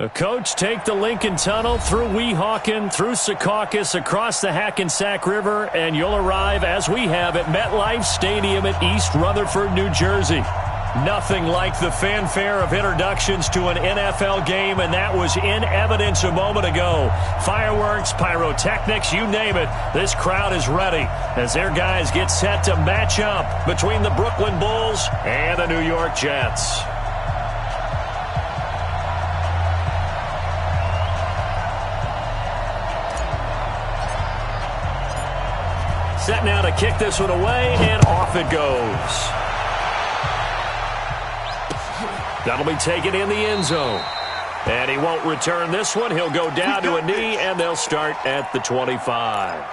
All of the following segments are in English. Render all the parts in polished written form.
The coach take the Lincoln Tunnel through Weehawken, through Secaucus, across the Hackensack River, and you'll arrive, as we have, at MetLife Stadium at East Rutherford, New Jersey. Nothing like the fanfare of introductions to an NFL game, and that was in evidence a moment ago. Fireworks, pyrotechnics, you name it. This crowd is ready as their guys get set to match up between the Brooklyn Bulls and the New York Jets. Set now to kick this one away, and off it goes. That'll be taken in the end zone. And he won't return this one. He'll go down to a knee, and they'll start at the 25.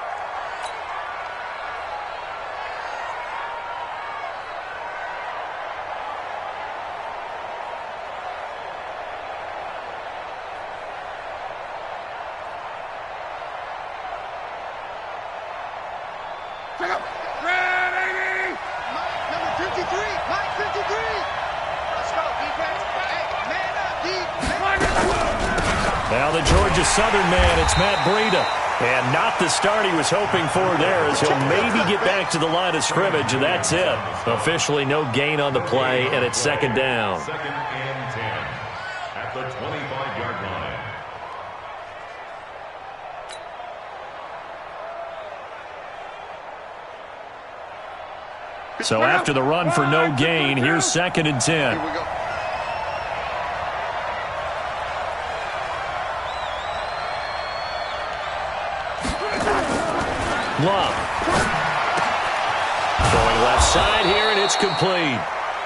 Now the Georgia Southern man, it's Matt Breida. And not the start he was hoping for there, as he'll maybe get back to the line of scrimmage, and that's it. Officially no gain on the play, and it's second down. Second and 10 at the 25-yard line. So after the run for no gain, here's second and 10. Here we go. Love. Going left side here, and it's complete.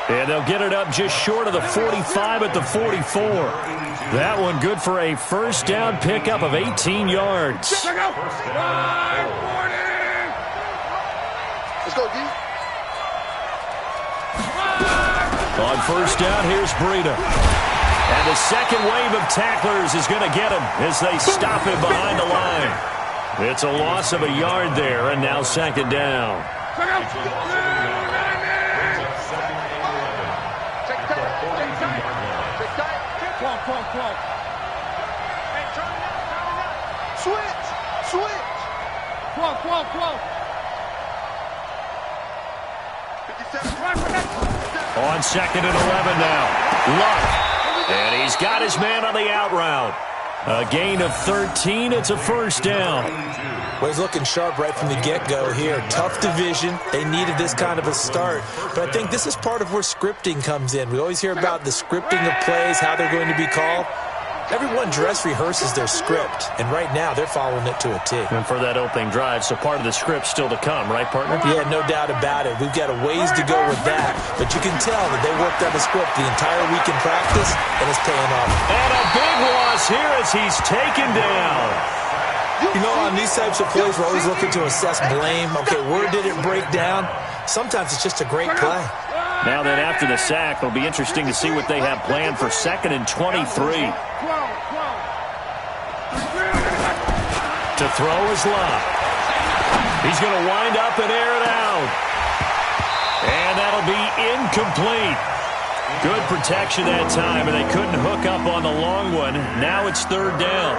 And they'll get it up just short of the 45 at the 44. That one good for a first down pickup of 18 yards. Let's go, D. On first down, here's Breida. And the second wave of tacklers is going to get him as they stop him behind the line. It's a loss of a yard there, and now second down. Switch. On second and 11 now. Luck. And he's got his man on the out route. A gain of 13. It's a first down. Well, he's looking sharp right from the get-go here. Tough division. They needed this kind of a start. But I think this is part of where scripting comes in. We always hear about the scripting of plays, how they're going to be called. Everyone dress rehearses their script, and right now they're following it to a T. And for that opening drive, so part of the script still to come, right, partner? Yeah, no doubt about it. We've got a ways to go with that, but you can tell that they worked on the script the entire week in practice, and it's paying off. And a big loss here as he's taken down. You know, on these types of plays, we're always looking to assess blame. Okay, where did it break down? Sometimes it's just a great play. Now that after the sack, it'll be interesting to see what they have planned for second and 23. To throw is Love. He's going to wind up and air it out. And that'll be incomplete. Good protection that time, and they couldn't hook up on the long one. Now it's third down.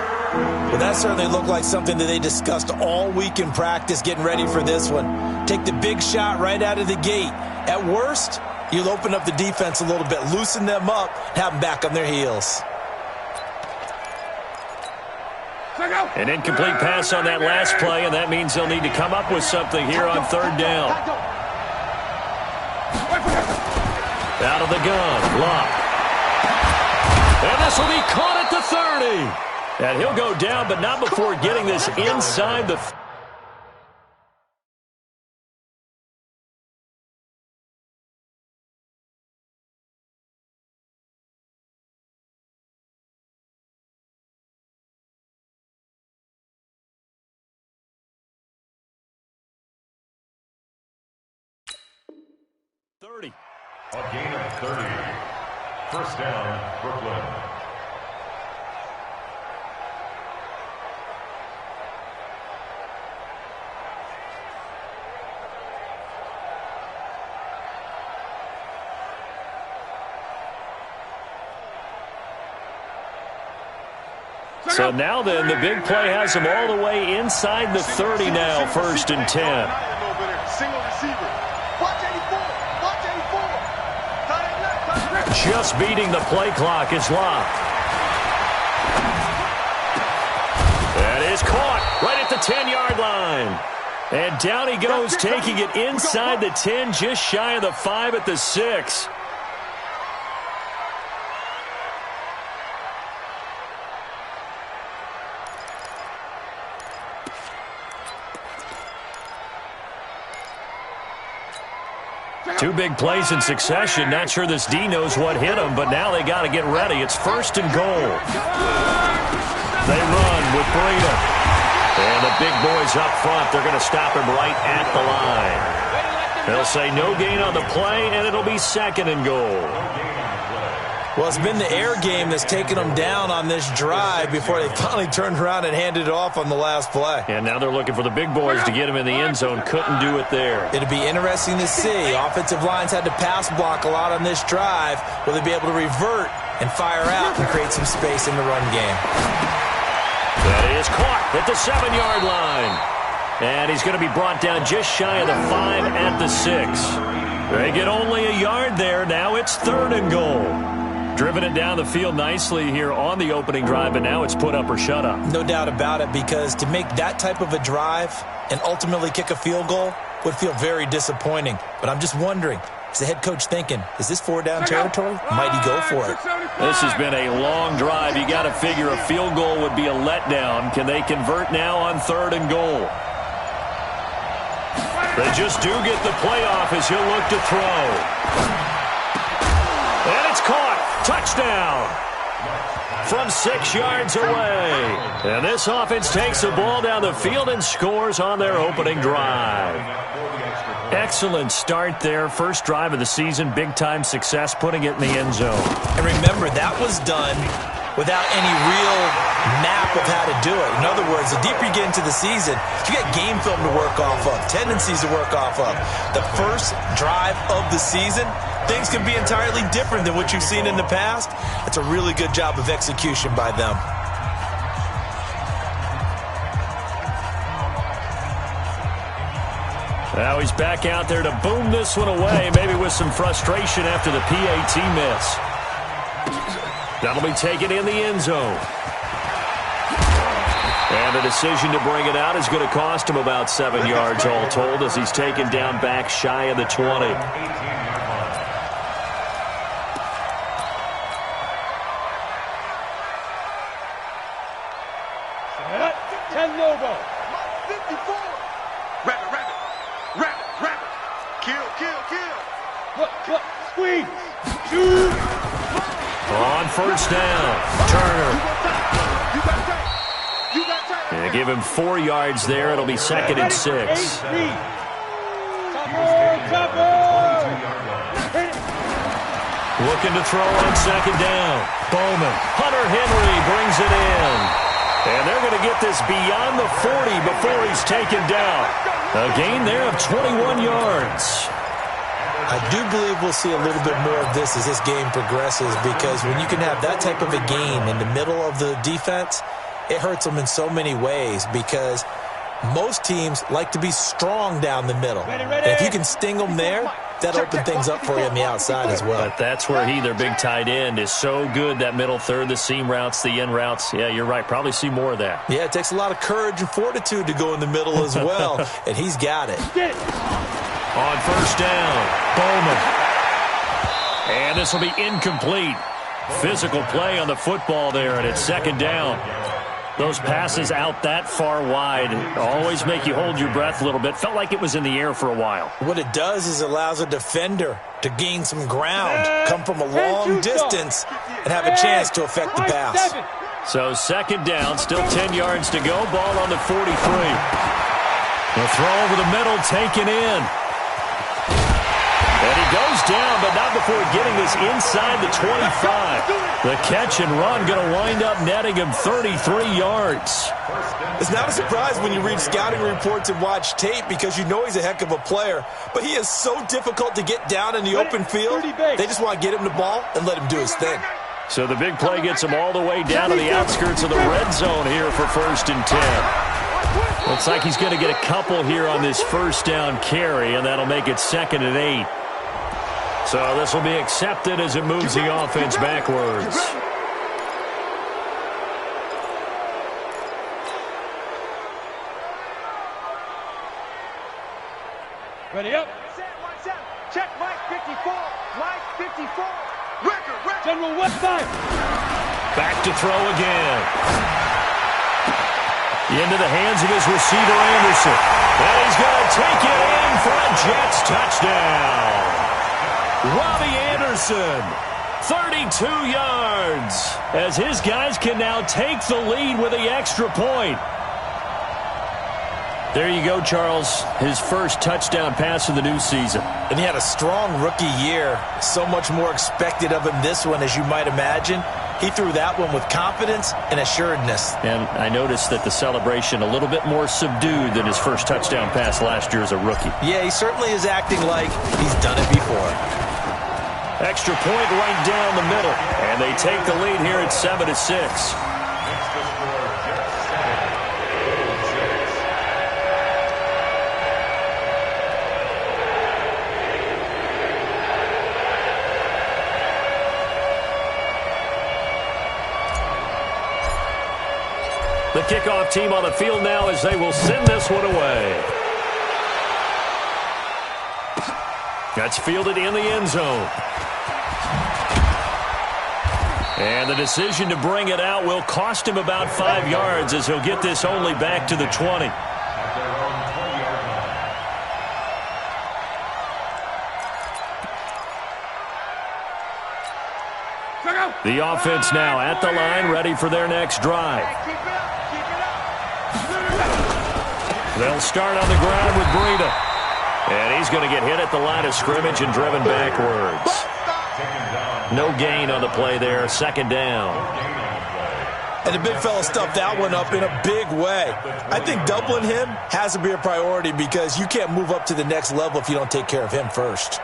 Well, that certainly looked like something that they discussed all week in practice, getting ready for this one. Take the big shot right out of the gate. At worst, you'll open up the defense a little bit, loosen them up, have them back on their heels. An incomplete pass on that last play, and that means they'll need to come up with something here on third down. Out of the gun, Locke. And this will be caught at the 30. And he'll go down, but not before getting this inside the... A gain of 30. First down, Brooklyn. So now then, the big play has them all the way inside the 30 now, 1st and 10. Single receiver. Watch 84. Watch 84. Just beating the play clock is locked. That is caught right at the 10-yard line. And down he goes, taking it inside the 10, just shy of the 5 at the 6. Two big plays in succession. Not sure this D knows what hit him, but now they got to get ready. It's 1st and goal. They run with Breida. And the big boys up front, they're going to stop him right at the line. They'll say no gain on the play, and it'll be 2nd and goal. Well, it's been the air game that's taken them down on this drive before they finally turned around and handed it off on the last play. And now they're looking for the big boys to get him in the end zone. Couldn't do it there. It'll be interesting to see. Offensive lines had to pass block a lot on this drive. Will they be able to revert and fire out and create some space in the run game? That is caught at the 7-yard line. And he's going to be brought down just shy of the 5 at the 6. They get only a yard there. Now it's 3rd and goal. Driven it down the field nicely here on the opening drive, but now it's put up or shut up. No doubt about it, because to make that type of a drive and ultimately kick a field goal would feel very disappointing. But I'm just wondering, is the head coach thinking, is this 4-down territory? Might he go for it? This has been a long drive. You got to figure a field goal would be a letdown. Can they convert now on 3rd and goal? They just do get the playoff as he'll look to throw. And it's caught. Touchdown from 6 yards away. And this offense takes the ball down the field and scores on their opening drive. Excellent start there. First drive of the season. Big-time success putting it in the end zone. And remember, that was done without any real map of how to do it. In other words, the deeper you get into the season, you get game film to work off of, tendencies to work off of. The first drive of the season, things can be entirely different than what you've seen in the past. It's a really good job of execution by them. Now he's back out there to boom this one away, maybe with some frustration after the PAT miss. That'll be taken in the end zone. And the decision to bring it out is going to cost him about 7 yards all told, as he's taken down back shy of the 20. Squeeze. Shoot. On 1st down, Turner. And give him 4 yards there. It'll be 2nd and 6. Looking to throw on 2nd down. Bowman. Hunter Henry brings it in. And they're going to get this beyond the 40 before he's taken down. A gain there of 21 yards. I do believe we'll see a little bit more of this as this game progresses, because when you can have that type of a gain in the middle of the defense, it hurts them in so many ways, because most teams like to be strong down the middle. And if you can sting them there, that'll open things up for you on the outside as well. But that's where their big tight end, is so good, that middle third, the seam routes, the in routes. Yeah, you're right. Probably see more of that. Yeah, it takes a lot of courage and fortitude to go in the middle as well, and he's got it. On 1st down, Bowman. And this will be incomplete. Physical play on the football there, and it's 2nd down. Those passes out that far wide always make you hold your breath a little bit. Felt like it was in the air for a while. What it does is allows a defender to gain some ground, come from a long distance, and have a chance to affect the pass. So 2nd down, still 10 yards to go. Ball on the 43. The throw over the middle, taken in. And he goes down, but not before getting this inside the 25. The catch and run going to wind up netting him 33 yards. It's not a surprise when you read scouting reports and watch tape, because you know he's a heck of a player. But he is so difficult to get down in the open field. They just want to get him the ball and let him do his thing. So the big play gets him all the way down to the outskirts of the red zone here for 1st and 10. Looks like he's going to get a couple here on this first down carry, and that'll make it 2nd and 8. So this will be accepted as it moves the offense backwards. Ready up. Check Mike 54. Mike 54. Record. General West side. Back to throw again. Into the hands of his receiver, Anderson. And he's going to take it in for a Jets touchdown. Robbie Anderson, 32 yards, as his guys can now take the lead with the extra point. There you go, Charles. His first touchdown pass of the new season. And he had a strong rookie year. So much more expected of him this one, as you might imagine. He threw that one with confidence and assuredness. And I noticed that the celebration a little bit more subdued than his first touchdown pass last year as a rookie. Yeah, he certainly is acting like he's done it before. Extra point right down the middle. And they take the lead here at 7-6. The kickoff team on the field now as they will send this one away. That's fielded in the end zone. And the decision to bring it out will cost him about 5 yards as he'll get this only back to the 20. The offense now at the line, ready for their next drive. They'll start on the ground with Breida. And he's going to get hit at the line of scrimmage and driven backwards. No gain on the play there, 2nd down. And the big fella stuffed that one up in a big way. I think doubling him has to be a priority because you can't move up to the next level if you don't take care of him first.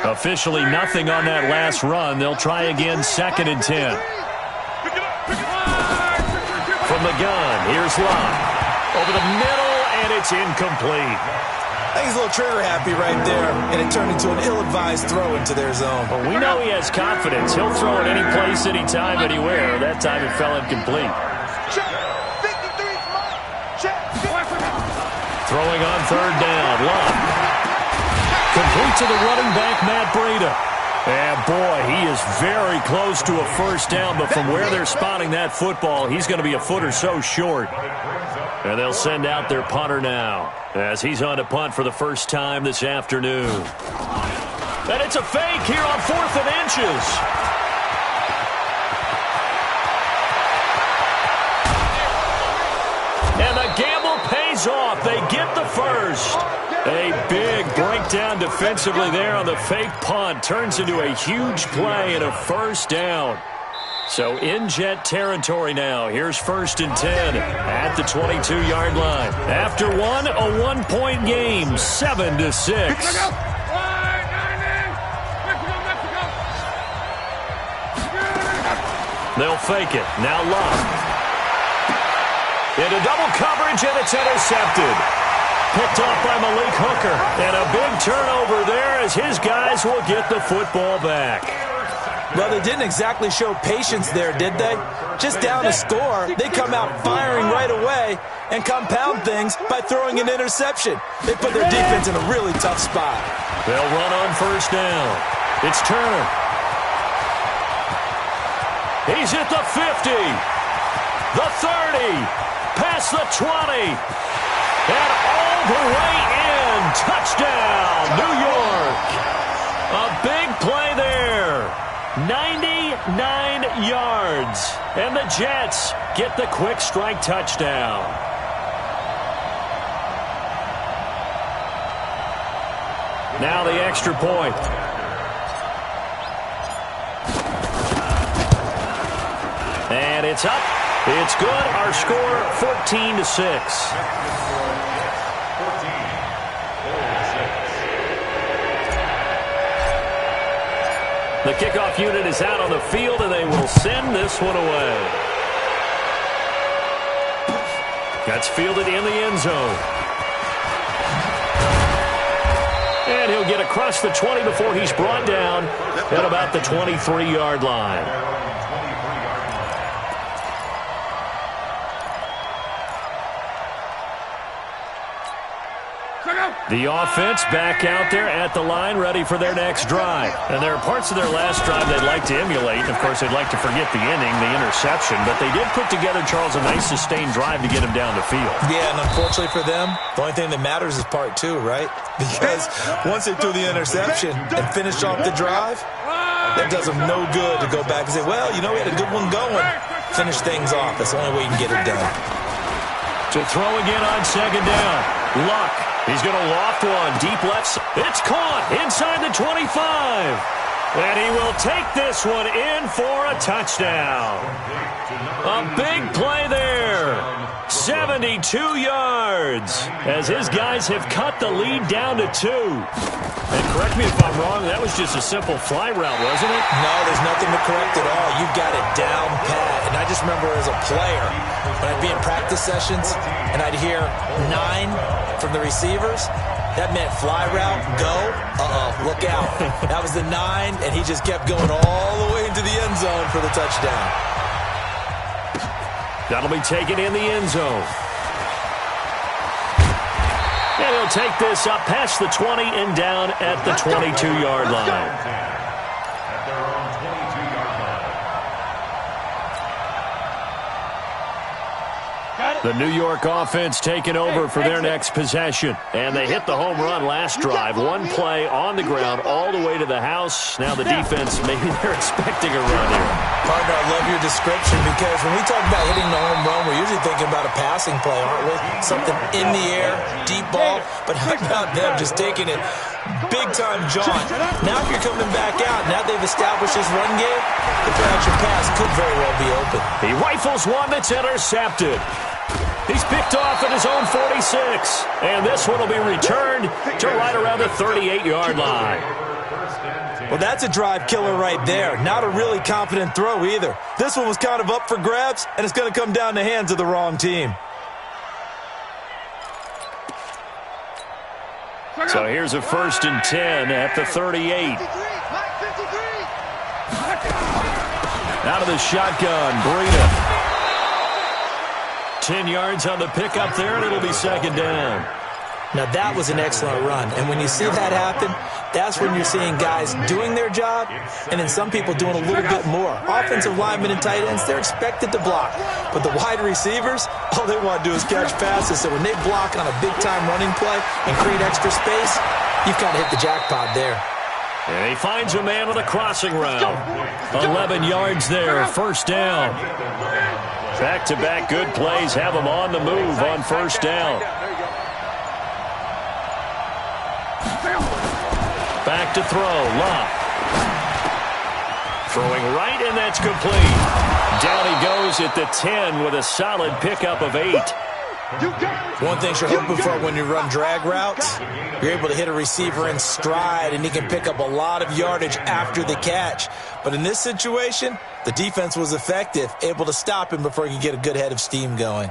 Officially nothing on that last run. They'll try again, 2nd and 10. From the gun, here's Locke. Over the middle, and it's incomplete. I think he's a little trigger happy right there, and it turned into an ill-advised throw into their zone. Well, we know he has confidence. He'll throw it any place, anytime, anywhere. That time it fell incomplete. Throwing on 3rd down, Locke. Complete to the running back, Matt Breida. And, boy, he is very close to a first down, but from where they're spotting that football, he's going to be a foot or so short. And they'll send out their punter now as he's on to punt for the first time this afternoon. And it's a fake here on 4th and inches. And the gamble pays off. They get the first. A big breakdown defensively there on the fake punt. Turns into a huge play and a first down. So in Jet territory now. Here's 1st and 10 at the 22-yard line. After one, a one-point game, 7-6. They'll fake it. Now Locke. Into double coverage, and it's intercepted. Picked off by Malik Hooker. And a big turnover there as his guys will get the football back. Well, they didn't exactly show patience there, did they? Just down a score, they come out firing right away and compound things by throwing an interception. They put their defense in a really tough spot. They'll run on first down. It's Turner. He's at the 50, the 30, past the 20, and all the way in. Touchdown, New York. A big play there. 99 yards. And the Jets get the quick strike touchdown. Now the extra point. And it's up. It's good. Our score, 14-6. The kickoff unit is out on the field, and they will send this one away. That's fielded in the end zone. And he'll get across the 20 before he's brought down at about the 23-yard line. The offense back out there at the line, ready for their next drive. And there are parts of their last drive they'd like to emulate. Of course, they'd like to forget the inning, the interception. But they did put together, Charles, a nice sustained drive to get him down the field. Yeah, and unfortunately for them, the only thing that matters is part two, right? Because once they threw the interception and finished off the drive, that does them no good to go back and say, well, you know, we had a good one going. Finish things off. That's the only way you can get it done. To throw again on second down. Luck. He's going to loft one. Deep left. It's caught inside the 25. And he will take this one in for a touchdown. A big play there. 72 yards as his guys have cut the lead down to 2. And correct me if I'm wrong, that was just a simple fly route, wasn't it? No, there's nothing to correct at all. You got it down pat. And I just remember as a player, when I'd be in practice sessions and I'd hear 9 from the receivers, that meant fly route, go, look out. That was the 9, and he just kept going all the way into the end zone for the touchdown. That'll be taken in the end zone. And he'll take this up past the 20 and down at the 22-yard line. The New York offense taking over for their next possession. And they hit the home run last drive. One play on the ground all the way to the house. Now the defense, maybe they're expecting a run here. Partner, I love your description because when we talk about hitting the home run, we're usually thinking about a passing play, aren't we? Something in the air, deep ball. But how about them just taking it big-time jaunt? Now if you're coming back out, now they've established this run game, the play-action pass could very well be open. He rifles one that's intercepted. He's picked off at his own 46. And this one will be returned to right around the 38-yard line. Well, that's a drive killer right there. Not a really confident throw either. This one was kind of up for grabs, and it's going to come down in the hands of the wrong team. So here's a 1st and 10 at the 38. Out of the shotgun, Breida. 10 yards on the pickup there, and it'll be second down. Now, that was an excellent run. And when you see that happen, that's when you're seeing guys doing their job and then some people doing a little bit more. Offensive linemen and tight ends, they're expected to block. But the wide receivers, all they want to do is catch passes. So when they block on a big-time running play and create extra space, you've kind of hit the jackpot there. And he finds a man on a crossing route. 11 yards there, first down. Back-to-back good plays have him on the move on first down. Back to throw, Locke. Throwing right, and that's complete. Down he goes at the 10 with a solid pickup of 8. One thing you're hoping for when you run drag routes, you're able to hit a receiver in stride, and he can pick up a lot of yardage after the catch. But in this situation, the defense was effective, able to stop him before he could get a good head of steam going.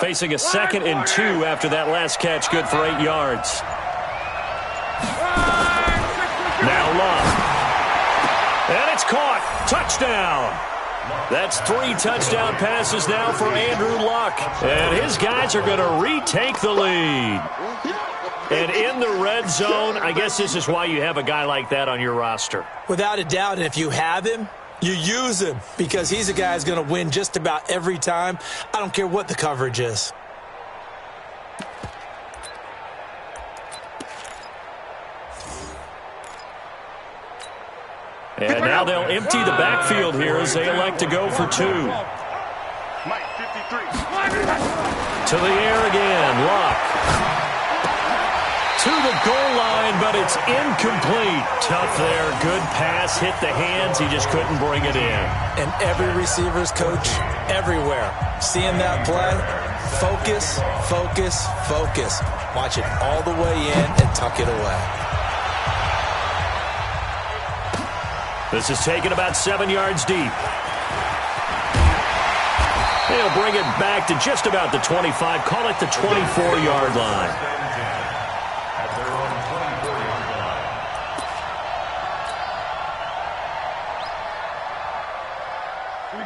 Facing a 2nd and 2 after that last catch, good for 8 yards. Now Love. And it's caught. Touchdown. That's 3 touchdown passes now for Andrew Luck. And his guys are going to retake the lead. And in the red zone, I guess this is why you have a guy like that on your roster. Without a doubt, and if you have him, you use him because he's a guy who's going to win just about every time. I don't care what the coverage is. And now they'll empty the backfield here as they elect to go for 2. To the air again, Luck. To the goal line, but it's incomplete. Tough there. Good pass. Hit the hands. He just couldn't bring it in. And every receiver's coach everywhere, seeing that play, Focus, focus, focus. Watch it all the way in and tuck it away. This is taken about 7 yards deep. They'll bring it back to just about the 25. Call it the 24-yard line.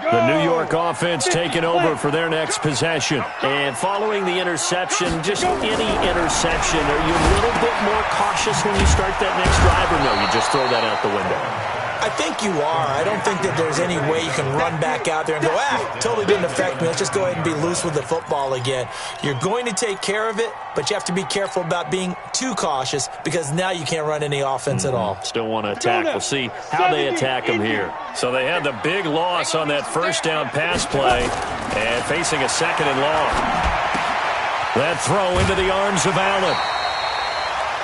The New York offense taking over for their next possession. And following the interception, just any interception, are you a little bit more cautious when you start that next drive, or no, you just throw that out the window? I think you are. I don't think that there's any way you can run back out there and go, totally didn't affect me. Let's just go ahead and be loose with the football again. You're going to take care of it, but you have to be careful about being too cautious because now you can't run any offense at all. Still want to attack. We'll see how they attack them here. So they had the big loss on that first down pass play and facing a second and long. That throw into the arms of Allen.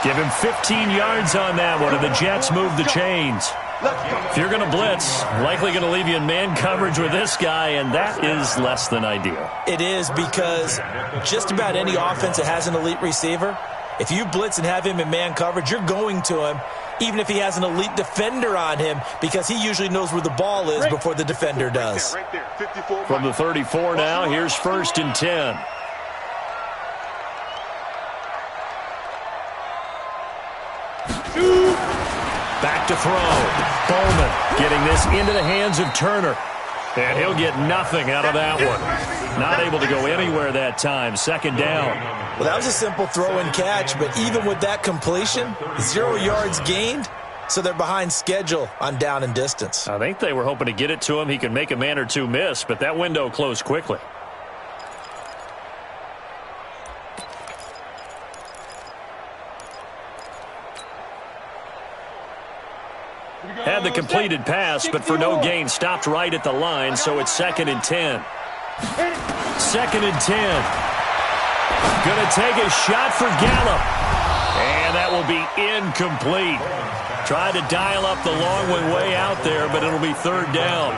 Give him 15 yards on that one, and the Jets move the chains. If you're going to blitz, likely going to leave you in man coverage with this guy, and that is less than ideal. It is, because just about any offense that has an elite receiver, if you blitz and have him in man coverage, you're going to him, even if he has an elite defender on him, because he usually knows where the ball is before the defender does. From the 34 now, here's 1st and 10. Back to throw. Bowman getting this into the hands of Turner. And he'll get nothing out of that one. Not able to go anywhere that time. 2nd down. Well, that was a simple throw and catch, but even with that completion, 0 yards gained, so they're behind schedule on down and distance. I think they were hoping to get it to him. He could make a man or two miss, but that window closed quickly. Had the completed pass, but for no gain, stopped right at the line, so it's 2nd and 10. 2nd and 10. Going to take a shot for Gallup. And that will be incomplete. Tried to dial up the long one way out there, but it'll be 3rd down.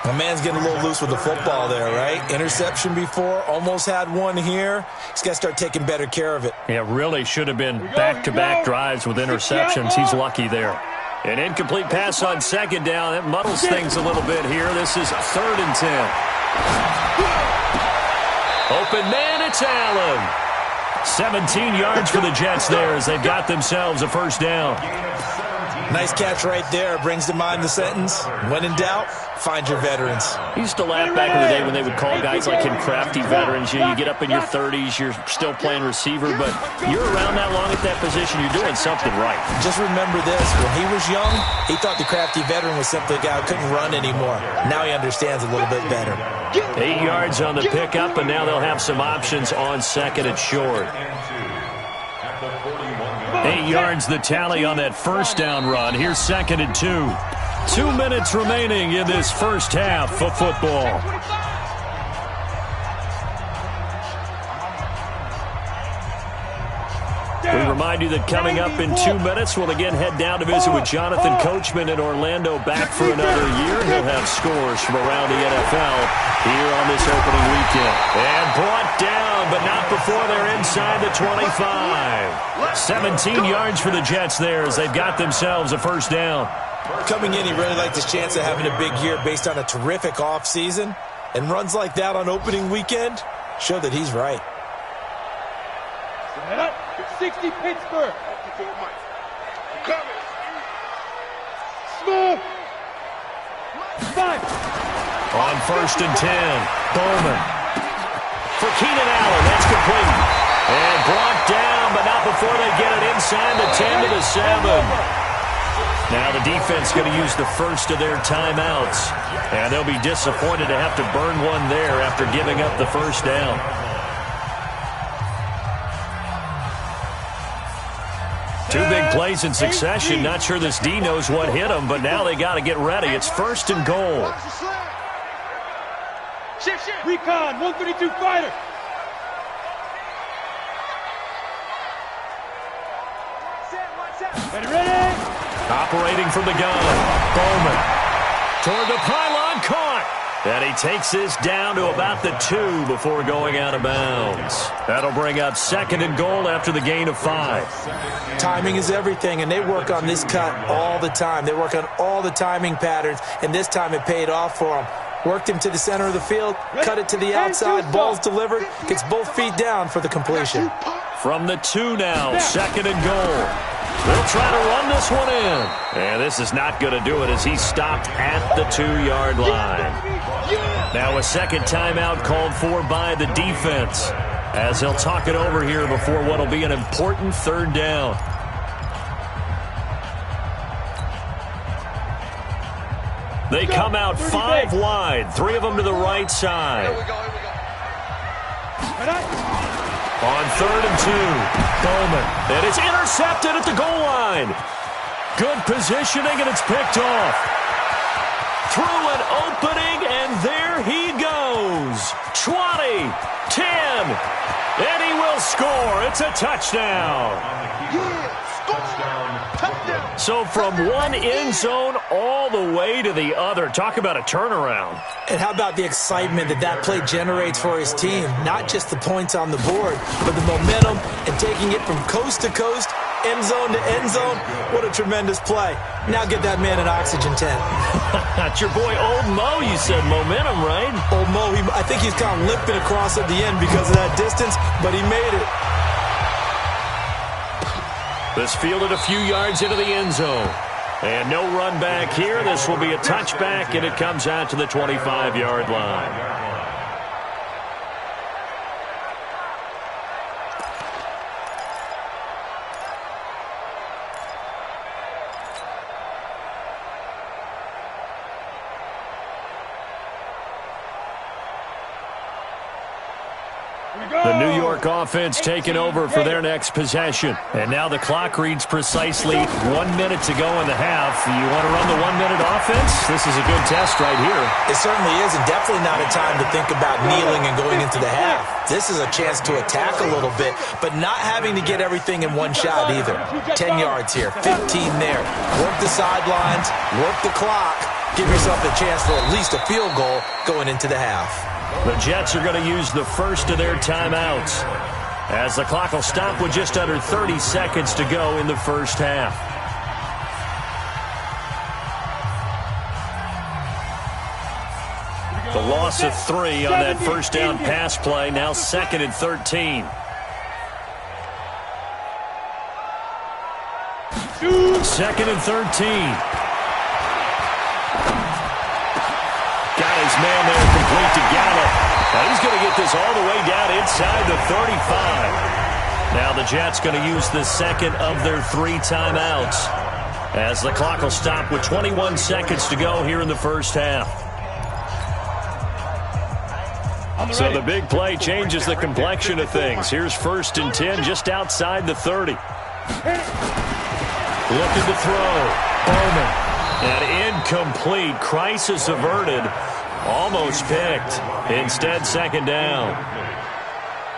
The man's getting a little loose with the football there, right? Interception before, almost had one here. He's got to start taking better care of it. Yeah, really should have been back-to-back drives with interceptions. He's lucky there. An incomplete pass on 2nd down. That muddles things a little bit here. This is 3rd and 10. Open man, it's Allen. 17 yards for the Jets there as they've got themselves a 1st down. Nice catch right there. Brings to mind the sentence, when in doubt, find your veterans. I used to laugh back in the day when they would call guys like him crafty veterans. You get up in your 30s, you're still playing receiver, but you're around that long at that position, you're doing something right. Just remember this. When he was young, he thought the crafty veteran was simply a guy who couldn't run anymore. Now he understands a little bit better. 8 yards on the pickup, and now they'll have some options on 2nd and short. 8 yards the tally on that 1st down run. Here's 2nd and 2. 2 minutes remaining in this first half of football. We remind you that coming up in 2 minutes, we'll again head down to visit with Jonathan Coachman in Orlando, back for another year. He'll have scores from around the NFL here on this opening weekend. And brought down, but not before they're inside the 25. 17 yards for the Jets there as they've got themselves a 1st down. Coming in, he really liked his chance of having a big year based on a terrific offseason. And runs like that on opening weekend show that he's right. 60 Pittsburgh. Smooth. 5. On 1st and 10, Bowman. For Keenan Allen, that's complete. And brought down, but not before they get it inside the 10 to the 7. Now the defense going to use the first of their timeouts. And they'll be disappointed to have to burn one there after giving up the 1st down. Two big plays in succession. Not sure this D knows what hit him, but now they got to get ready. It's 1st and goal. Recon, 132 fighter. Ready? Operating from the gun. Bowman. Toward the pylon, caught. And he takes this down to about the 2 before going out of bounds. That'll bring up 2nd and goal after the gain of 5. Timing is everything, and they work on this cut all the time. They work on all the timing patterns, and this time it paid off for them. Worked him to the center of the field, cut it to the outside, ball's delivered, gets both feet down for the completion. From the 2 now, 2nd and goal. They'll try to run this one in. And this is not going to do it as he's stopped at the 2-yard line. Now a second timeout called for by the defense as they'll talk it over here before what will be an important 3rd down. They come out 5 wide, 3 of them to the right side. On 3rd and 2, Bowman. And it's intercepted at the goal line. Good positioning, and it's picked off. Through an opening, and there he goes. 20, 10, and he will score. It's a touchdown. So from one end zone all the way to the other. Talk about a turnaround. And how about the excitement that play generates for his team? Not just the points on the board, but the momentum and taking it from coast to coast, end zone to end zone. What a tremendous play. Now get that man an oxygen tent. That's your boy Old Mo. You said momentum, right? Old Mo, I think he's kind of limping across at the end because of that distance, but he made it. This fielded a few yards into the end zone. And no run back here. This will be a touchback, and it comes out to the 25-yard line. The New York offense taking over for their next possession. And now the clock reads precisely 1 minute to go in the half. You want to run the 1 minute offense? This is a good test right here. It certainly is, and definitely not a time to think about kneeling and going into the half. This is a chance to attack a little bit, but not having to get everything in one shot either. 10 yards here, 15 there. Work the sidelines, work the clock. Give yourself a chance for at least a field goal going into the half. The Jets are going to use the first of their timeouts as the clock will stop with just under 30 seconds to go in the first half. The loss of 3 on that first down pass play, now 2nd and 13. Second and 13. Got his man there, complete to Gallup. Now he's going to get this all the way down inside the 35. Now the Jets going to use the second of their 3 timeouts as the clock will stop with 21 seconds to go here in the first half. So the big play changes the complexion of things. Here's 1st and 10 just outside the 30. Looking to throw. Bowman. And incomplete. Crisis averted. Almost picked. Instead, 2nd down.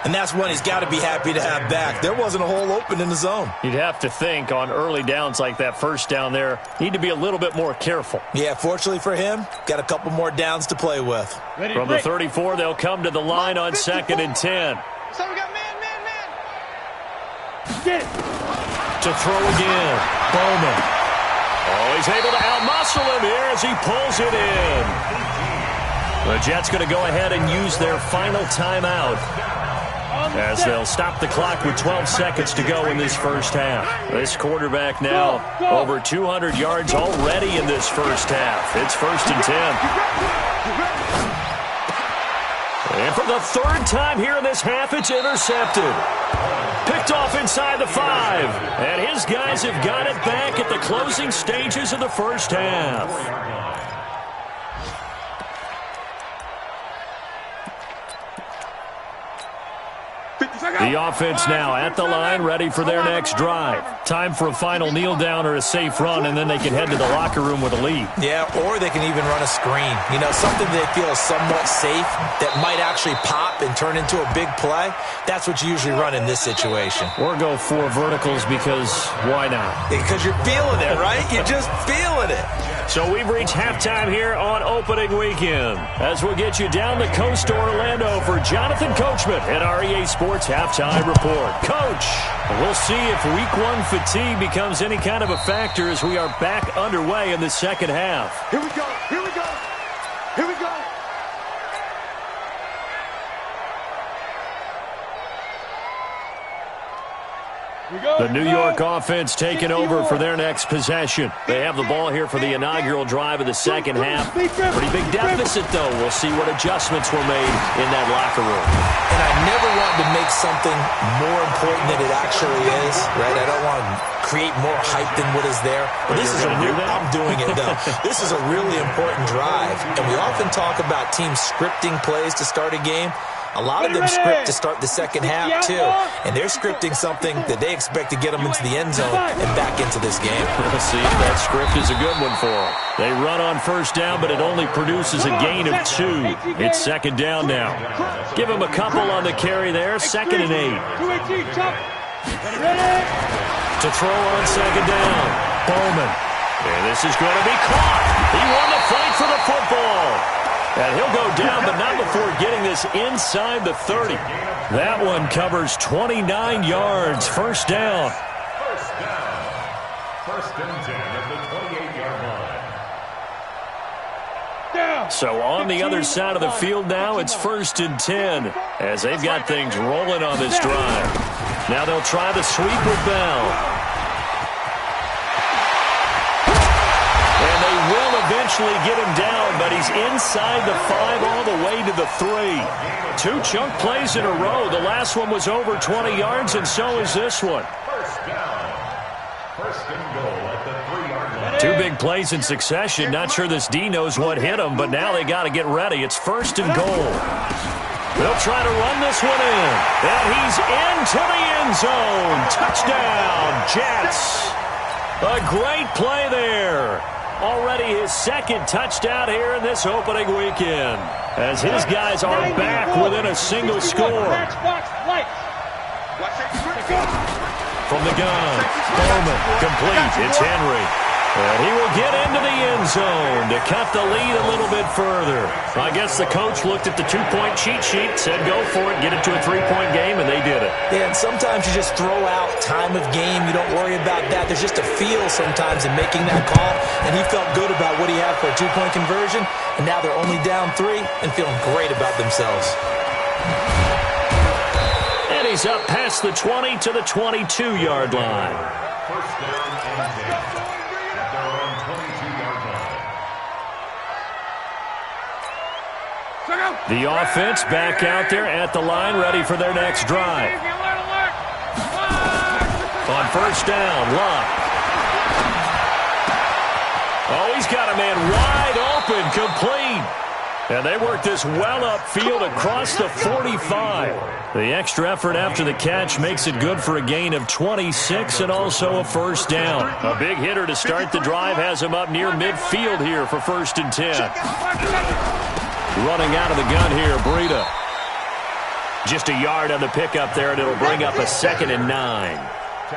And that's one he's got to be happy to have back. There wasn't a hole open in the zone. You'd have to think on early downs like that first down there, need to be a little bit more careful. Yeah, fortunately for him, got a couple more downs to play with. From the 34, they'll come to the line on 2nd and 10. So we got man. Get it. To throw again. Bowman. Oh, he's able to outmuscle him here as he pulls it in. The Jets going to go ahead and use their final timeout as they'll stop the clock with 12 seconds to go in this first half. This quarterback now over 200 yards already in this first half. It's 1st and 10. And for the 3rd time here in this half, it's intercepted. Picked off inside the 5. And his guys have got it back at the closing stages of the first half. The offense now at the line, ready for their next drive. Time for a final kneel down or a safe run, and then they can head to the locker room with a lead. Yeah, or they can even run a screen. You know, something they feel is somewhat safe that might actually pop and turn into a big play. That's what you usually run in this situation. Or go 4 verticals because why not? Because you're feeling it, right? You're just feeling it. So we've reached halftime here on opening weekend. As we'll get you down the coast to Orlando for Jonathan Coachman at our EA Sports Halftime Report. Coach, we'll see if Week 1 fatigue becomes any kind of a factor as we are back underway in the second half. Here we go. Here we go. Here we go. The New York offense taking over for their next possession. They have the ball here for the inaugural drive of the second half. Pretty big deficit, though. We'll see what adjustments were made in that locker room. And I never want to make something more important than it actually is, right? I don't want to create more hype than what is there. But this is a real, I'm doing it, though. This is a really important drive. And we often talk about teams scripting plays to start a game. A lot of them script to start the second half, too. And they're scripting something that they expect to get them into the end zone and back into this game. We'll see if that script is a good one for them. They run on first down, but it only produces a gain of 2. It's second down now. Give them a couple on the carry there. 2nd and 8. To throw on second down. Bowman. And this is going to be caught. He won the fight for the football. And he'll go down, but not before getting this inside the 30. That one covers 29 yards. First down. First down. First and 10 at the 28-yard line. So on the other side of the field now, it's 1st and 10 as they've got things rolling on this drive. Now they'll try the sweep with Bell. Eventually get him down, but he's inside the 5 all the way to the 3. 2 chunk plays in a row. The last one was over 20 yards, and so is this one. First down. First and goal at the 3-yard line. 2 big plays in succession. Not sure this D knows what hit him, but now they got to get ready. It's 1st and goal. They'll try to run this one in, and he's into the end zone. Touchdown, Jets. A great play there. Already his 2nd touchdown here in this opening weekend, as his guys are back within a single score. From the gun, Bowman, complete. It's Henry. And he will get into the end zone to cut the lead a little bit further. I guess the coach looked at the 2-point cheat sheet, said go for it, get it to a 3-point game, and they did it. Yeah, and sometimes you just throw out time of game. You don't worry about that. There's just a feel sometimes in making that call, and he felt good about what he had for a 2-point conversion, and now they're only down 3 and feeling great about themselves. And he's up past the 20 to the 22-yard line. First down and 10 at their own 22-yard line. The offense back out there at the line, ready for their next drive. On first down, Locke. Oh, he's got a man wide open, complete. And they work this well upfield across the 45. The extra effort after the catch makes it good for a gain of 26 and also a first down. A big hitter to start the drive has him up near midfield here for 1st and 10. Running out of the gun here, Breida. Just a yard on the pickup there, and it'll bring up a 2nd and 9.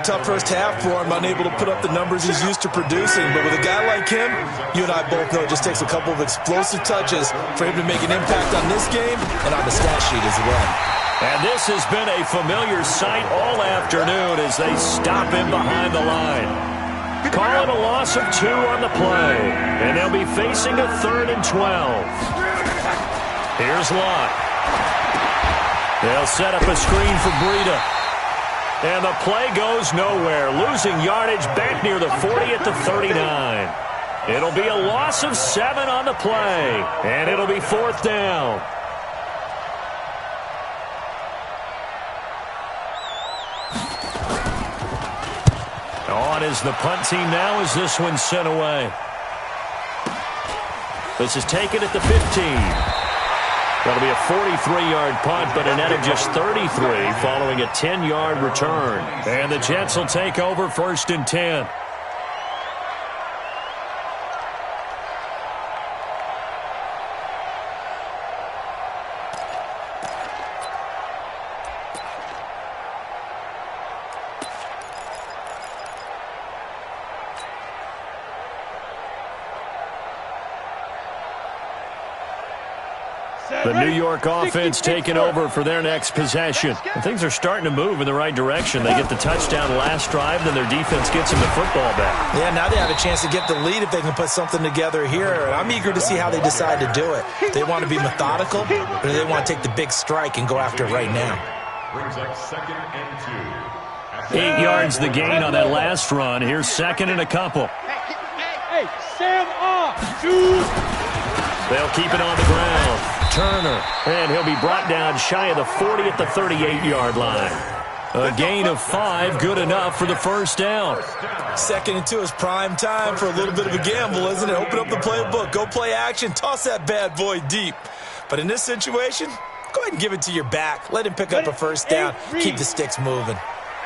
Tough first half for him, unable to put up the numbers he's used to producing. But with a guy like him, you and I both know it just takes a couple of explosive touches for him to make an impact on this game and on the stat sheet as well. And this has been a familiar sight all afternoon as they stop him behind the line. Calling a loss of 2 on the play, and they'll be facing a 3rd and 12. Here's Locke. They'll set up a screen for Breida. And the play goes nowhere, losing yardage back near the 40 at the 39. It'll be a loss of 7 on the play, and it'll be 4th down. On is the punt team now as this one's sent away. This is taken at the 15. That'll be a 43-yard punt, but a net of just 33 following a 10-yard return. And the Jets will take over 1st and 10. The New York offense taking over for their next possession. And things are starting to move in the right direction. They get the touchdown last drive, then their defense gets them the football back. Yeah, now they have a chance to get the lead if they can put something together here. And I'm eager to see how they decide to do it. Do they want to be methodical, or do they want to take the big strike and go after it right now? Brings up 2nd and 2. 8 yards the gain on that last run. Here's 2nd and a couple. Hey, Sam off, dude. They'll keep it on the ground. Turner, and he'll be brought down shy of the 40 at the 38-yard line. A gain of 5, good enough for the 1st down. 2nd and 2 is prime time for a little bit of a gamble, isn't it? Open up the playbook, go play action, toss that bad boy deep. But in this situation, go ahead and give it to your back. Let him pick up a 1st down, keep the sticks moving.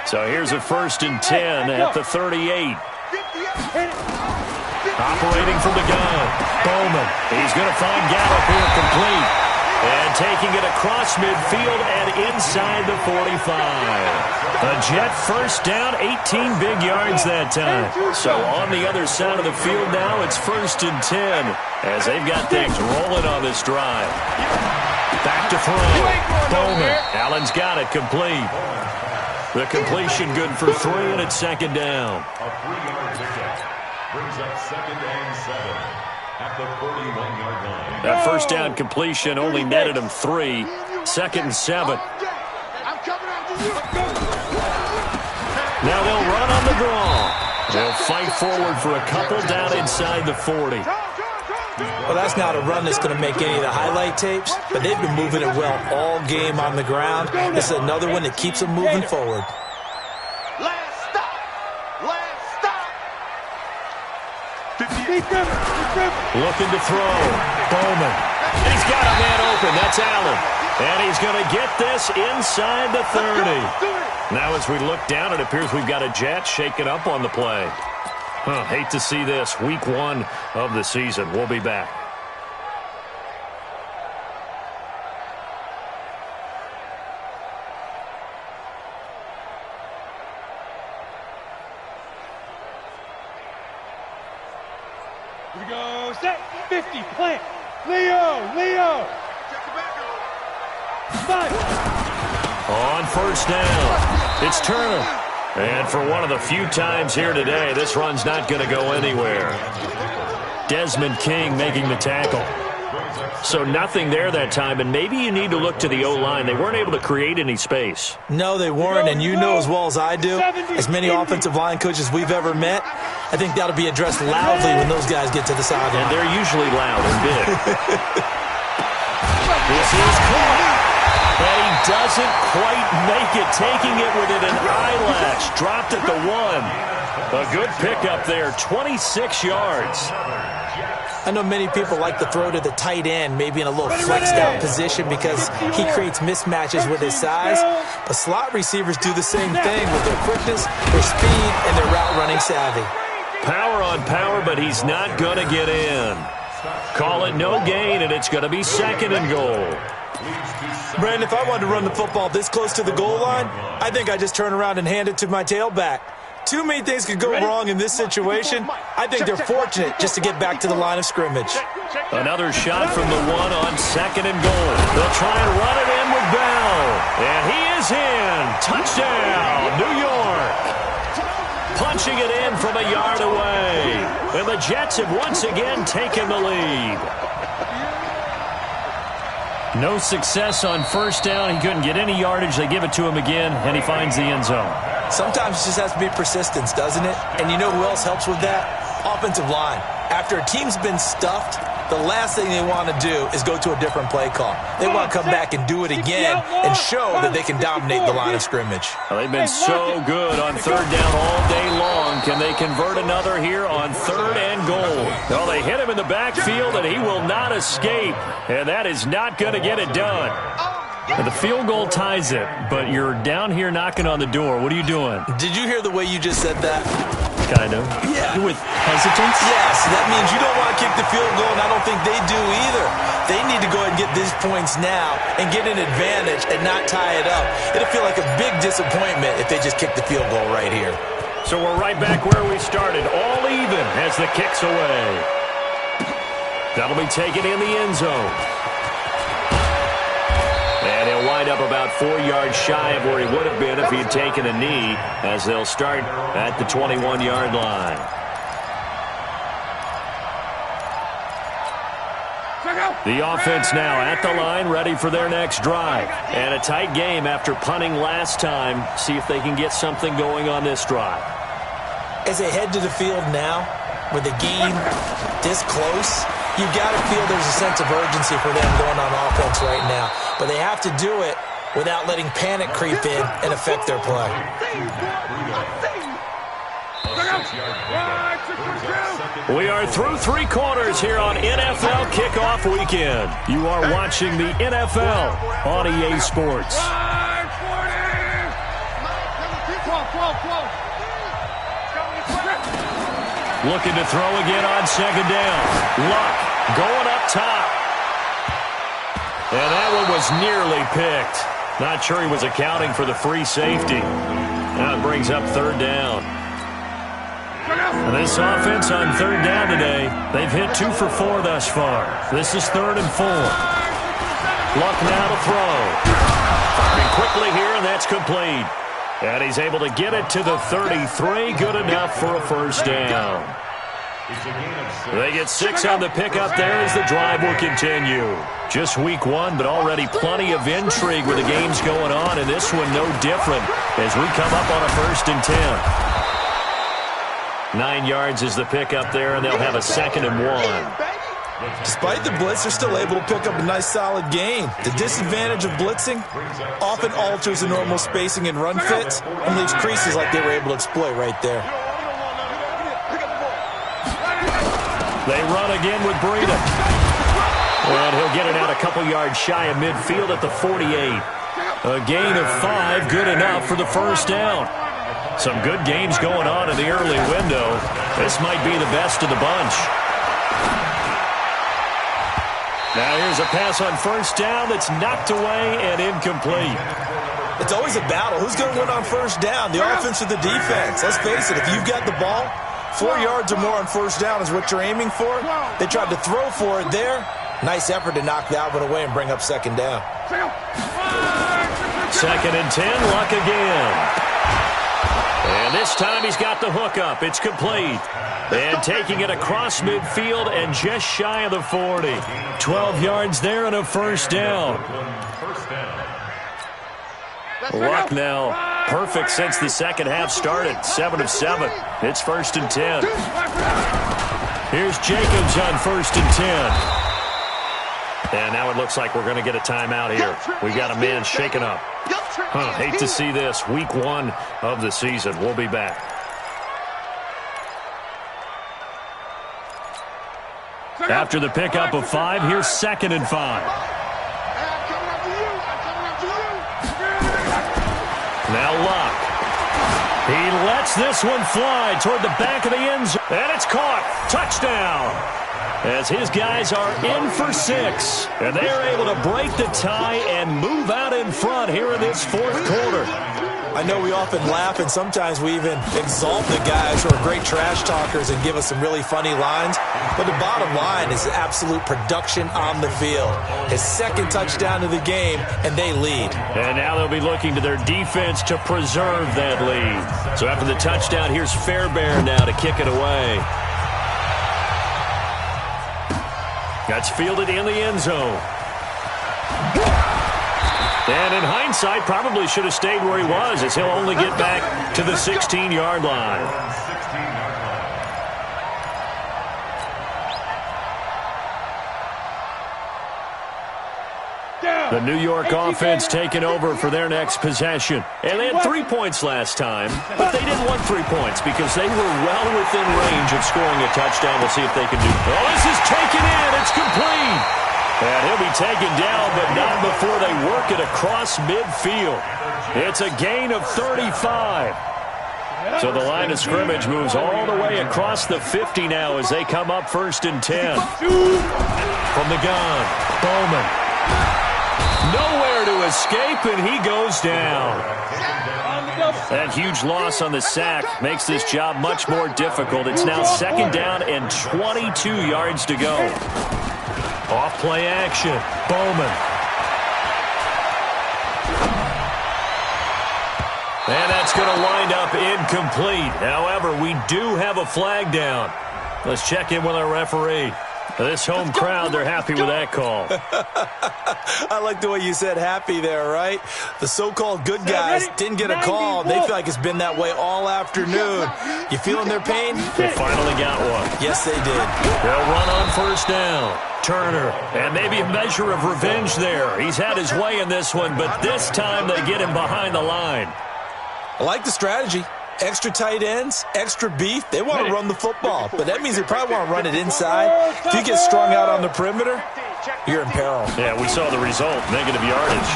So here's a 1st and 10 at the 38. Operating from the gun, Bowman. He's going to find Gallup here complete. And taking it across midfield and inside the 45. A Jet 1st down, 18 big yards that time. So on the other side of the field now, it's 1st and 10 as they've got things rolling on this drive. Back to throw. Bowman. Allen's got it complete. The completion good for 3, and it's 2nd down. A 3-yard pickup brings up 2nd and 7 at the 41-yard line. That 1st down completion only netted him 3. 2nd and 7. Now they'll run on the draw. They'll fight forward for a couple down inside the 40. Well, that's not a run that's going to make any of the highlight tapes, but they've been moving it well all game on the ground. This is another one that keeps them moving forward. Last stop. Last stop. 50. Looking to throw. Bowman. He's got a man open. That's Allen. And he's going to get this inside the 30. Now as we look down, it appears we've got a Jet shaking up on the play. Hate to see this. Week 1 of the season. We'll be back. Here we go. Set. 50. Plant. Leo. Five. On 1st down, it's Turner. And for one of the few times here today, this run's not going to go anywhere. Desmond King making the tackle. So nothing there that time, and maybe you need to look to the O-line. They weren't able to create any space. No, they weren't, and you know as well as I do, as many offensive line coaches we've ever met, I think that'll be addressed loudly when those guys get to the sideline. And they're usually loud and big. This is caught. And he doesn't quite make it, taking it within an eyelash. Dropped at the 1. A good pickup there, 26 yards. I know many people like to throw to the tight end, maybe in a little flexed out position because he creates mismatches with his size. But slot receivers do the same thing with their quickness, their speed, and their route running savvy. Power on power, but he's not going to get in. Call it no gain, and it's going to be 2nd and goal. Brandon, if I wanted to run the football this close to the goal line, I think I just turn around and hand it to my tailback. Too many things could go wrong in this situation. I think they're fortunate just to get back to the line of scrimmage. Another shot from the 1 on 2nd and goal. They'll try and run it in with Bell. And he is in. Touchdown, New York. Punching it in from a yard away. And the Jets have once again taken the lead. No success on 1st down. He couldn't get any yardage. They give it to him again, and he finds the end zone. Sometimes it just has to be persistence, doesn't it? And you know who else helps with that? Offensive line. After a team's been stuffed, the last thing they want to do is go to a different play call. They want to come back and do it again and show that they can dominate the line of scrimmage. Well, they've been so good on 3rd down all day long. Can they convert another here on 3rd and goal? Well, they hit him in the backfield, and he will not escape. And that is not going to get it done. The field goal ties it, but you're down here knocking on the door. What are you doing? Did you hear the way you just said that? Kind of. Yeah. With hesitance? Yes, that means you don't want to kick the field goal, and I don't think they do either. They need to go ahead and get these points now and get an advantage and not tie it up. It'll feel like a big disappointment if they just kick the field goal right here. So we're right back where we started, all even as the kick's away. That'll be taken in the end zone. And he'll wind up about 4 yards shy of where he would have been if he had taken a knee, as they'll start at the 21-yard line. The offense now at the line, ready for their next drive. And a tight game after punting last time. See if they can get something going on this drive. As they head to the field now, with the game this close, you got to feel there's a sense of urgency for them going on offense right now. But they have to do it without letting panic creep in and affect their play. We are through 3 quarters here on NFL Kickoff Weekend. You are watching the NFL on EA Sports. Looking to throw again on 2nd down. Luck going up top. And that one was nearly picked. Not sure he was accounting for the free safety. Now it brings up 3rd down. And this offense on 3rd down today, they've hit 2 for 4 thus far. This is 3rd and 4. Luck now to throw. Firing quickly here, and that's complete. And he's able to get it to the 33. Good enough for a 1st down. They get 6 on the pickup there as the drive will continue. Just week 1, but already plenty of intrigue with the games going on, and this one no different as we come up on a 1st and 10. 9 yards is the pickup there, and they'll have a 2nd and 1. Despite the blitz, they're still able to pick up a nice, solid gain. The disadvantage of blitzing often alters the normal spacing and run fits and leaves creases like they were able to exploit right there. They run again with Breida. And he'll get it out a couple yards shy of midfield at the 48. A gain of 5, good enough for the 1st down. Some good games going on in the early window. This might be the best of the bunch. Now here's a pass on 1st down that's knocked away and incomplete. It's always a battle. Who's going to win on 1st down, the offense or the defense? Let's face it, if you've got the ball, 4 yards or more on 1st down is what you're aiming for. They tried to throw for it there. Nice effort to knock that one away and bring up 2nd down. 2nd and 10, Luck again. And this time he's got the hook up. It's complete. And taking it across midfield and just shy of the 40. 12 yards there and a 1st down. Luck now perfect since the 2nd half started. 7 of 7. It's 1st and 10. Here's Jacobs on 1st and 10. And now it looks like we're going to get a timeout here. We've got a man shaken up. Hate to see this. Week 1 of the season. We'll be back. After the pickup of 5, here's 2nd and 5. Now Luck. He lets this one fly toward the back of the end zone. And it's caught. Touchdown. As his guys are in for 6. And they are able to break the tie and move out in front here in this 4th quarter. I know we often laugh, and sometimes we even exalt the guys who are great trash talkers and give us some really funny lines. But the bottom line is absolute production on the field. His 2nd touchdown of the game, and they lead. And now they'll be looking to their defense to preserve that lead. So after the touchdown, here's Fairbairn now to kick it away. That's fielded in the end zone. And in hindsight, probably should have stayed where he was, as he'll only get back to the 16-yard line. The New York offense taking over for their next possession. And they had 3 points last time, but they didn't want 3 points because they were well within range of scoring a touchdown. We'll see if they can do. Oh, this is taken in. It's complete. And he'll be taken down, but not before they work it across midfield. It's a gain of 35. So the line of scrimmage moves all the way across the 50 now as they come up 1st and 10. From the gun, Bowman. Nowhere to escape, and he goes down. That huge loss on the sack makes this job much more difficult. It's now 2nd down and 22 yards to go. Off play action, Bowman. And that's going to wind up incomplete. However, we do have a flag down. Let's check in with our referee. This home crowd, they're happy with that call. I like the way you said happy there, right? The so-called good guys didn't get a call. They feel like it's been that way all afternoon. You feeling their pain? They finally got one. Yes, they did. They'll run on 1st down. Turner, and maybe a measure of revenge there. He's had his way in this one, but this time they get him behind the line. I like the strategy. Extra tight ends, extra beef. They want to run the football, but that means they probably want to run it inside. If you get strung out on the perimeter, you're in peril. Yeah, we saw the result, negative yardage.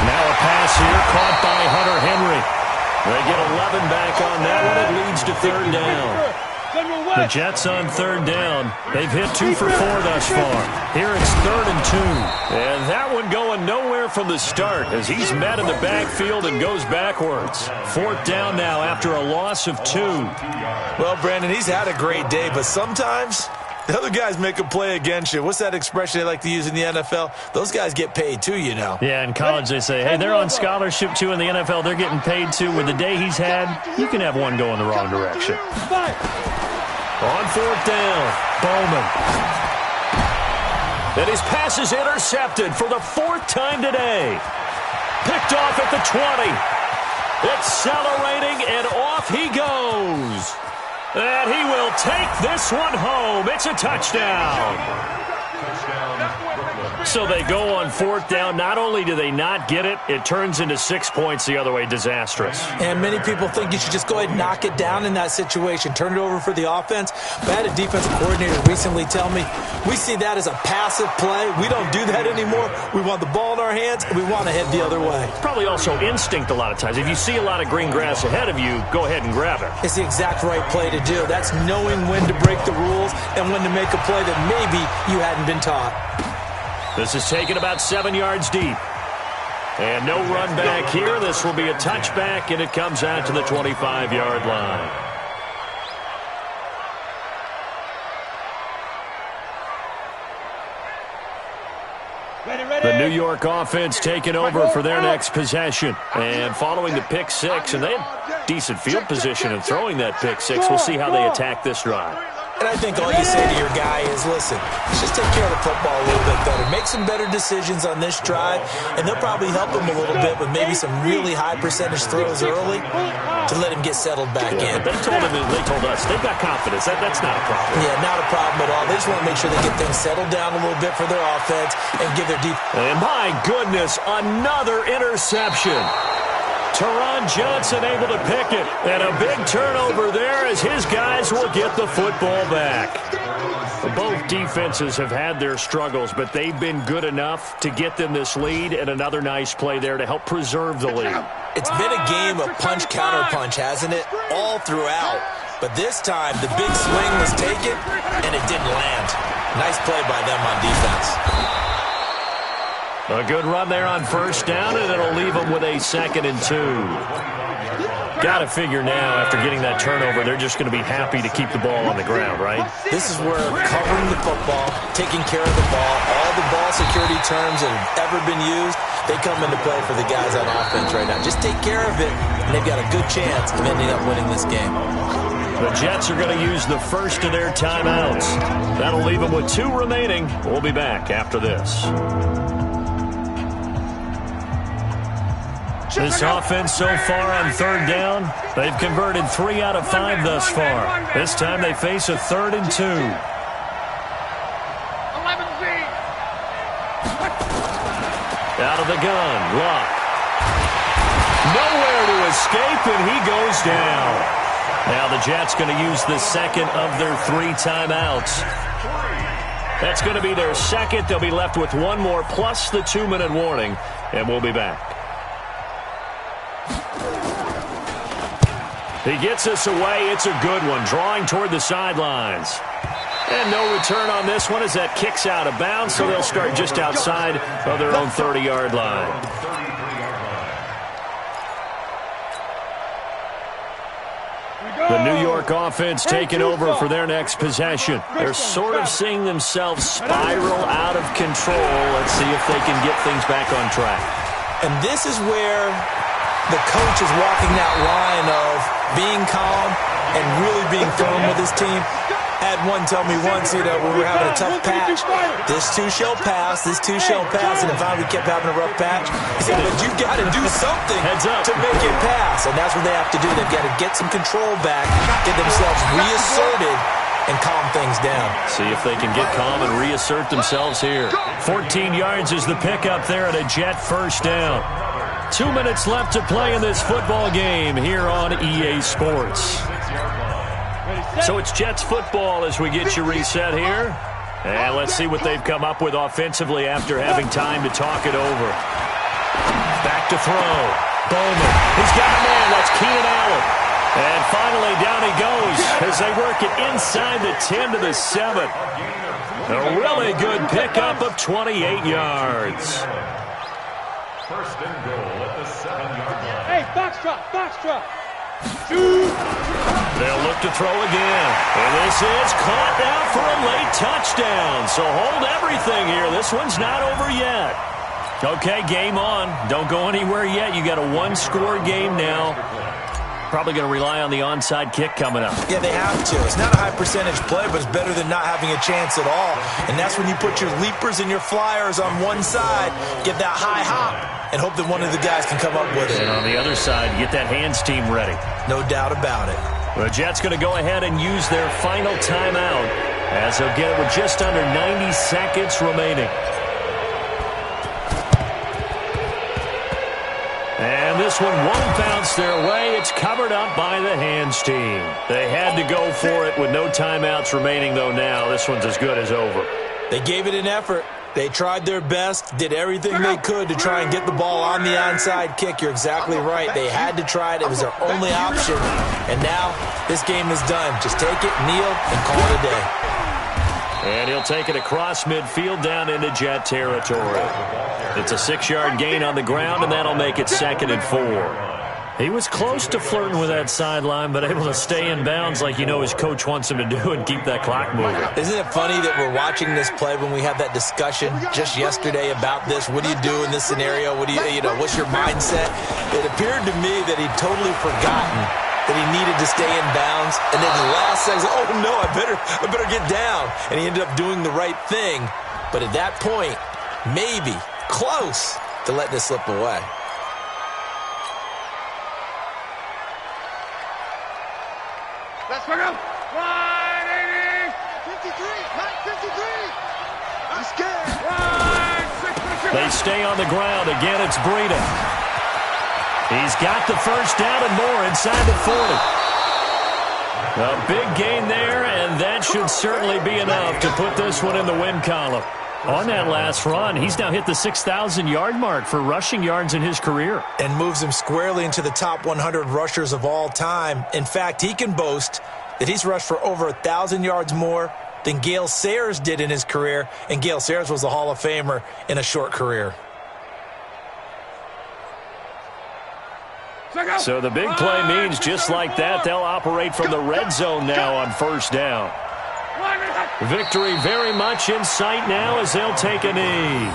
Now a pass here caught by Hunter Henry. They get 11 back on that one. It leads to 3rd down. The Jets on 3rd down. They've hit 2 for 4 thus far. Here it's 3rd and 2. And that one going nowhere from the start as he's met in the backfield and goes backwards. 4th down now after a loss of 2. Well, Brandon, he's had a great day, but sometimes the other guys make a play against you. What's that expression they like to use in the NFL? Those guys get paid too, you know. Yeah, in college they say, hey, they're on scholarship too. In the NFL, they're getting paid too. With the day he's had, you can have one go in the wrong direction. On 4th down, Bowman. And his pass is intercepted for the 4th time today. Picked off at the 20. Accelerating, and off he goes. And he will take this one home. It's a touchdown. So they go on 4th down. Not only do they not get it, it turns into 6 points the other way. Disastrous. And many people think you should just go ahead and knock it down in that situation. Turn it over for the offense. But I had a defensive coordinator recently tell me, we see that as a passive play. We don't do that anymore. We want the ball in our hands, and we want to head the other way. Probably also instinct a lot of times. If you see a lot of green grass ahead of you, go ahead and grab it. It's the exact right play to do. That's knowing when to break the rules and when to make a play that maybe you hadn't been taught. This is taken about 7 yards deep. And no run back here. This will be a touchback, and it comes out to the 25-yard line. The New York offense taking over for their next possession. And following the pick six, and they had decent field position in throwing that pick six. We'll see how they attack this drive. And I think all you say to your guy is, listen, let's just take care of the football a little bit better. Make some better decisions on this drive, and they'll probably help him a little bit with maybe some really high percentage throws early to let him get settled back in. They told us they've got confidence. That's not a problem. Yeah, not a problem at all. They just want to make sure they get things settled down a little bit for their offense and give their defense. And my goodness, another interception. Teron Johnson able to pick it. And a big turnover there as his guys will get the football back. Both defenses have had their struggles, but they've been good enough to get them this lead, and another nice play there to help preserve the lead. It's been a game of punch-counter-punch, hasn't it? All throughout. But this time, the big swing was taken, and it didn't land. Nice play by them on defense. A good run there on first down, and it'll leave them with a 2nd and 2. Got to figure now, after getting that turnover, they're just going to be happy to keep the ball on the ground, right? This is where covering the football, taking care of the ball, all the ball security terms that have ever been used, they come into play for the guys on offense right now. Just take care of it, and they've got a good chance of ending up winning this game. The Jets are going to use the first of their timeouts. That'll leave them with 2 remaining. We'll be back after this. This offense so far on 3rd down, they've converted 3 out of 5 thus far. This time they face a 3rd and 2. Out of the gun, Luck. Nowhere to escape, and he goes down. Now the Jets going to use the second of their 3 timeouts. That's going to be their second. They'll be left with one more plus the 2-minute warning, and we'll be back. He gets us away. It's a good one, drawing toward the sidelines. And no return on this one as that kicks out of bounds, so they'll start just outside of their own 30-yard line. The New York offense taking over for their next possession. They're sort of seeing themselves spiral out of control. Let's see if they can get things back on track. And this is where the coach is walking that line of being calm and really being firm with his team. I had one tell me once, we were having a tough patch. This too shall pass, this too shall pass. And finally we kept having a rough patch. He said, but you've got to do something to make it pass. And that's what they have to do. They've got to get some control back, get themselves reasserted, and calm things down. See if they can get calm and reassert themselves here. 14 yards is the pickup there at a Jet first down. 2 minutes left to play in this football game here on EA Sports. So it's Jets football as we get you reset here. And let's see what they've come up with offensively after having time to talk it over. Back to throw. Bowman. He's got a man. That's Keenan Allen. And finally down he goes as they work it inside the 10 to the 7. A really good pickup of 28 yards. First and goal at the 7-yard line. Hey, box drop. They'll look to throw again. And this is caught now for a late touchdown. So hold everything here. This one's not over yet. Okay, game on. Don't go anywhere yet. You got a 1-score game now. Probably going to rely on the onside kick coming up. Yeah, they have to. It's not a high-percentage play, but it's better than not having a chance at all. And that's when you put your leapers and your flyers on one side, get that high hop, and hope that one of the guys can come up with it. And on the other side, get that hands team ready. No doubt about it. The Jets going to go ahead and use their final timeout as they'll get it with just under 90 seconds remaining. And this one won't bounce their way. It's covered up by the hands team. They had to go for it with no timeouts remaining, though, now. This one's as good as over. They gave it an effort. They tried their best, did everything they could to try and get the ball on the onside kick. You're exactly right. They had to try it. It was their only option. And now this game is done. Just take it, kneel, and call it a day. And he'll take it across midfield down into Jet territory. It's a 6-yard gain on the ground, and that'll make it 2nd and 4. He was close to flirting with that sideline, but able to stay in bounds like his coach wants him to do and keep that clock moving. Isn't it funny that we're watching this play when we had that discussion just yesterday about this? What do you do in this scenario? What do what's your mindset? It appeared to me that he'd totally forgotten that he needed to stay in bounds, and then the last second, oh no, I better get down. And he ended up doing the right thing. But at that point, maybe close to let this slip away. Let's go. 180. 53. I'm scared. 163. They stay on the ground. Again, it's Breida. He's got the first down and more inside the 40. A big gain there, and that should certainly be enough to put this one in the win column. On that last run, he's now hit the 6,000-yard mark for rushing yards in his career. And moves him squarely into the top 100 rushers of all time. In fact, he can boast that he's rushed for over 1,000 yards more than Gale Sayers did in his career, and Gale Sayers was a Hall of Famer in a short career. So the big play means just like that, they'll operate from the red zone now on first down. Victory very much in sight now as they'll take a knee.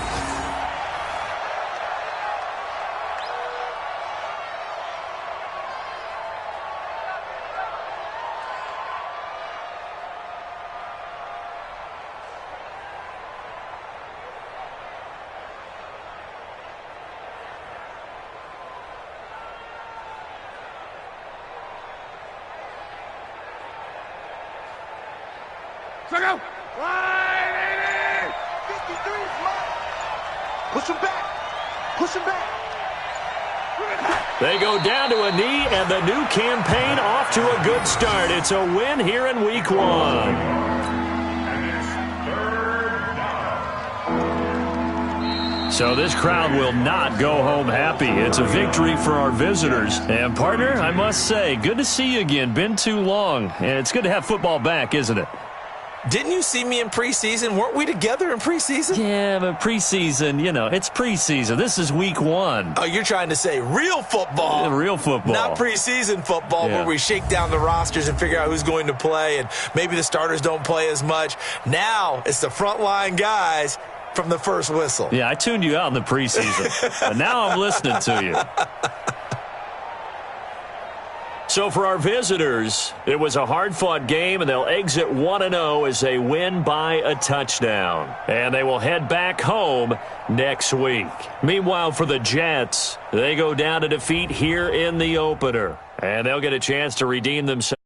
Go. 180. 53. Push him back. Push him back. They go down to a knee, and the new campaign off to a good start. It's a win here in Week 1. And it's third down. So this crowd will not go home happy. It's a victory for our visitors. And, partner, I must say, good to see you again. Been too long. And it's good to have football back, isn't it? Didn't you see me in preseason? Weren't we together in preseason? Yeah, but preseason, it's preseason. This is Week 1. Oh, you're trying to say real football. Real football. Not preseason football where we shake down the rosters and figure out who's going to play, and maybe the starters don't play as much. Now it's the frontline guys from the first whistle. Yeah, I tuned you out in the preseason, but now I'm listening to you. So for our visitors, it was a hard-fought game, and they'll exit 1-0 as they win by a touchdown. And they will head back home next week. Meanwhile, for the Jets, they go down to defeat here in the opener. And they'll get a chance to redeem themselves.